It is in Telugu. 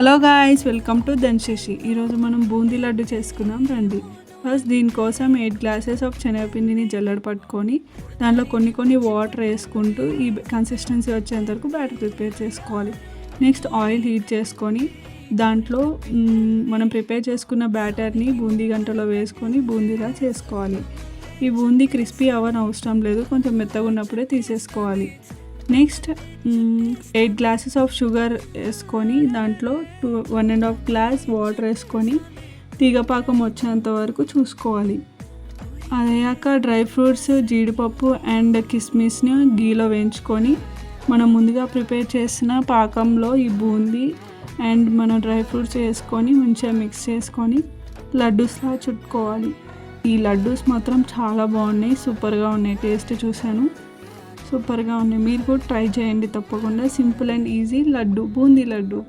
Hello guys, welcome to Dhanseshi. ఈరోజు మనం బూందీ లడ్డు చేసుకుందాం రండి. ఫస్ట్ దీనికోసం 8 గ్లాసెస్ ఆఫ్ శనగపిండిని జల్లెడ పట్టుకొని దాంట్లో కొన్ని వాటర్ వేసుకుంటూ ఈ కన్సిస్టెన్సీ వచ్చేంత వరకు బ్యాటర్ ప్రిపేర్ చేసుకోవాలి. నెక్స్ట్ ఆయిల్ హీట్ చేసుకొని దాంట్లో మనం ప్రిపేర్ చేసుకున్న బ్యాటర్ని బూందీ గంటలో వేసుకొని బూందీలా చేసుకోవాలి. ఈ బూందీ క్రిస్పీ అవ్వని అవసరం లేదు, కొంచెం మెత్తగా ఉన్నప్పుడే తీసేసుకోవాలి. నెక్స్ట్ 8 గ్లాసెస్ ఆఫ్ షుగర్ వేసుకొని దాంట్లో 1.5 గ్లాస్ వాటర్ వేసుకొని తీగపాకం వచ్చేంత వరకు చూసుకోవాలి. అదయ్యాక డ్రై ఫ్రూట్స్, జీడిపప్పు అండ్ కిస్మిస్ని గీలో వేయించుకొని మనం ముందుగా ప్రిపేర్ చేసిన పాకంలో ఈ బూందీ అండ్ మన డ్రై ఫ్రూట్స్ వేసుకొని మంచిగా మిక్స్ చేసుకొని లడ్డూస్లా చుట్టుకోవాలి. ఈ లడ్డూస్ మాత్రం చాలా బాగున్నాయి, సూపర్గా ఉన్నాయి. టేస్ట్ చూశాను, సూపర్గా ఉన్నాయి. మీరు కూడా ట్రై చేయండి తప్పకుండా. Simple and easy laddu, boondi laddu.